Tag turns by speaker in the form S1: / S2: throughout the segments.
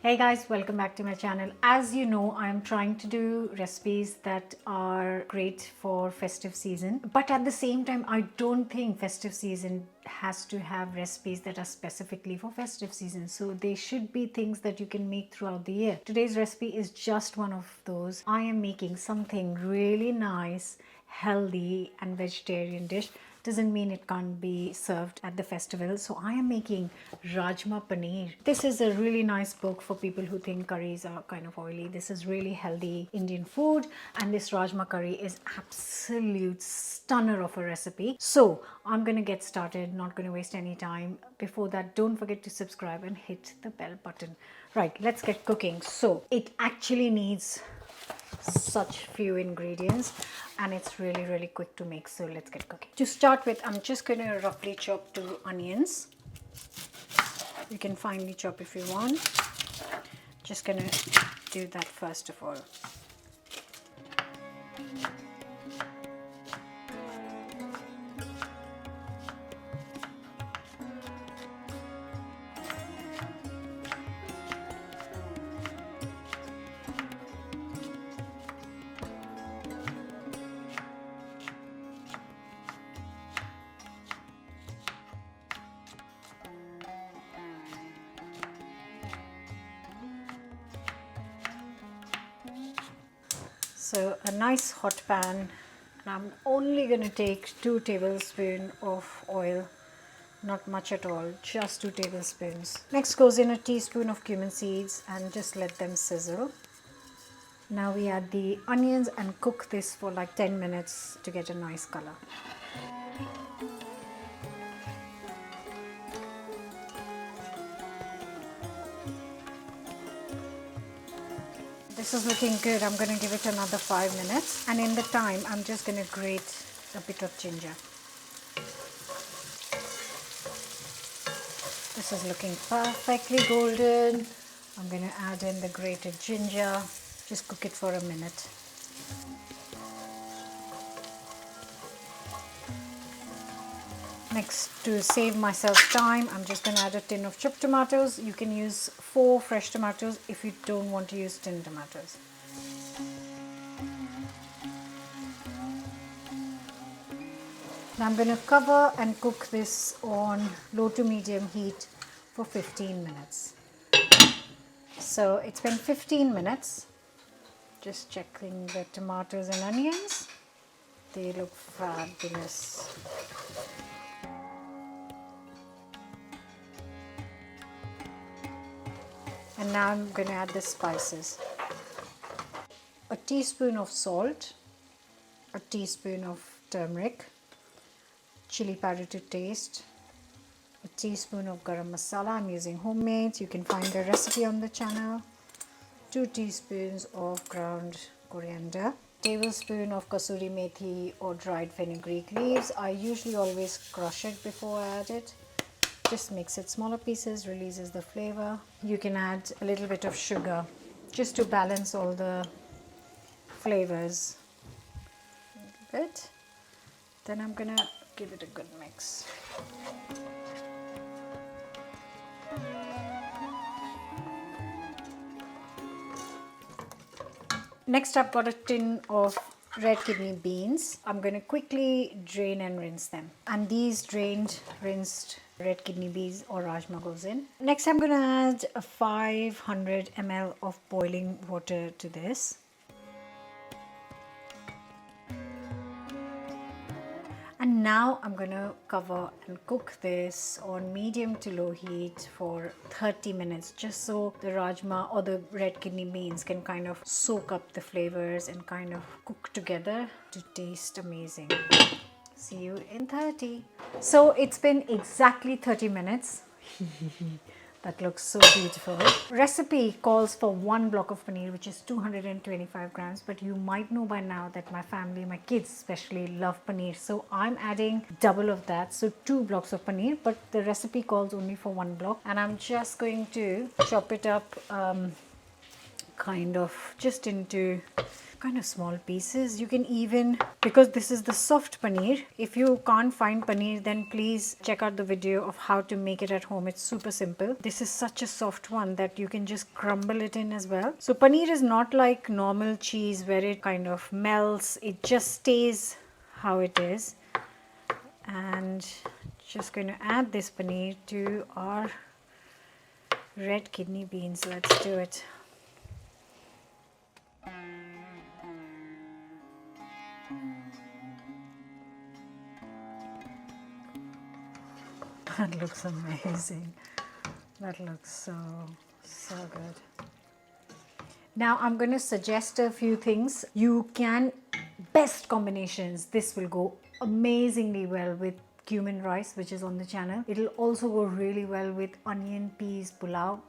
S1: Hey guys, welcome back to my channel. As you know, I'm trying to do recipes that are great for festive season, but at the same time I don't think festive season has to have recipes that are specifically for festive season. So they should be things that you can make throughout the year. Today's recipe is just one of those. I am making something really nice, healthy and vegetarian dish. Doesn't mean it can't be served at the festival. So I am making Rajma Paneer. This is a really nice book for people who think curries are kind of oily. This is really healthy Indian food, and this Rajma curry is absolute stunner of a recipe. So I'm gonna get started, not gonna waste any time. Before that, don't forget to subscribe and hit the bell button. Right, let's get cooking. So it actually needs such few ingredients and it's really quick to make, so let's get cooking. To start with, I'm just going to roughly chop 2 onions. You can finely chop if you want. Just going to do that first of all. So a nice hot pan, and I'm only going to take 2 tablespoons of oil, not much at all, just 2 tablespoons. Next goes in a teaspoon of cumin seeds and just let them sizzle. Now we add the onions and cook this for like 10 minutes to get a nice color. This is looking good. I'm going to give it another 5 minutes, and in the time I'm just going to grate a bit of ginger. This is looking perfectly golden. I'm going to add in the grated ginger. Just cook it for a minute. Next, to save myself time, I'm just going to add a tin of chopped tomatoes. You can use 4 fresh tomatoes if you don't want to use tinned tomatoes. Now I'm going to cover and cook this on low to medium heat for 15 minutes. So it's been 15 minutes. Just checking the tomatoes and onions. They look fabulous. And now I'm going to add the spices. A teaspoon of salt, a teaspoon of turmeric, chili powder to taste, a teaspoon of garam masala. I'm using homemade. You can find the recipe on the channel. 2 teaspoons of ground coriander, tablespoon of kasuri methi or dried fenugreek leaves. I usually always crush it before I add it. Just makes it smaller pieces, releases the flavor. You can add a little bit of sugar just to balance all the flavors a little bit. Then I'm gonna give it a good mix. Next, I've got a tin of red kidney beans. I'm going to quickly drain and rinse them. And these drained, rinsed red kidney beans or rajma goes in. Next, I'm going to add a 500 ml of boiling water to this. And now I'm going to cover and cook this on medium to low heat for 30 minutes, just so the rajma or the red kidney beans can kind of soak up the flavors and kind of cook together to taste amazing. See you in 30. So it's been exactly 30 minutes. That looks so beautiful. Recipe calls for 1 block of paneer, which is 225 grams, but you might know by now that my family, my kids especially, love paneer. So I'm adding double of that, so 2 blocks of paneer, but the recipe calls only for 1 block. And I'm just going to chop it up kind of just into kind of small pieces. You can even, because this is the soft paneer, if you can't find paneer, then please check out the video of how to make it at home. It's super simple. This is such a soft one that you can just crumble it in as well. So paneer is not like normal cheese where it kind of melts. It just stays how it is. And just going to add this paneer to our red kidney beans. Let's do it. That looks amazing. That looks so good. Now I'm going to suggest a few things. You can, best combinations. This will go amazingly well with cumin rice, which is on the channel. It'll also go really well with onion peas pulao.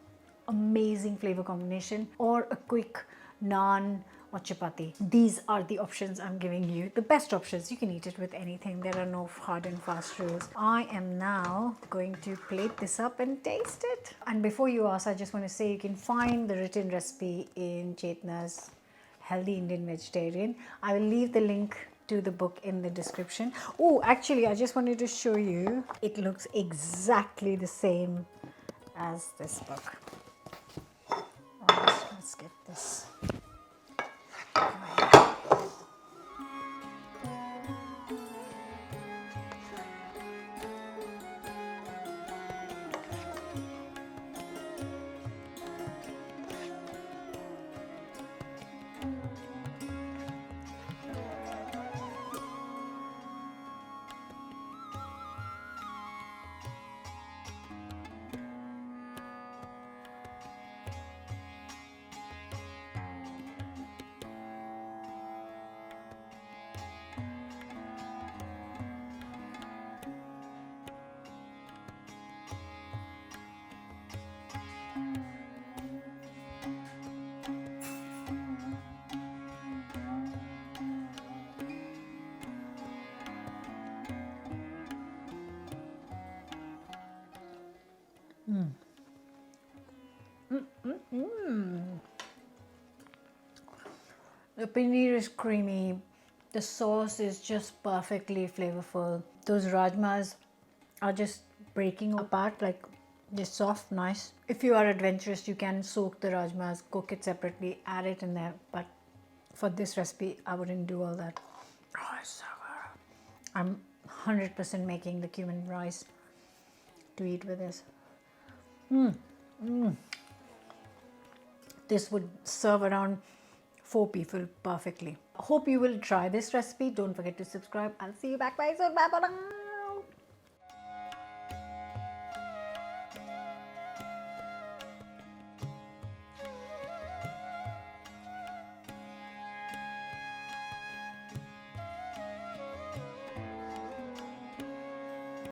S1: Amazing flavor combination. Or a quick naan or chapati. These are the options I'm giving you. The best options. You can eat it with anything. There are no hard and fast rules. I am now going to plate this up and taste it. And before you ask, I just want to say you can find the written recipe in Chetna's Healthy Indian Vegetarian. I will leave the link to the book in the description. Oh, actually, I just wanted to show you. It looks exactly the same as this book. Let's get this. The paneer is creamy. The sauce is just perfectly flavorful. Those rajmas are just breaking apart, like just soft, nice. If you are adventurous, you can soak the rajmas, cook it separately, add it in there. But for this recipe, I wouldn't do all that. Oh, it's so good. I'm 100% making the cumin rice to eat with this. This would serve around 4 people perfectly. Hope you will try this recipe. Don't forget to subscribe. I'll see you back very soon. Bye bye.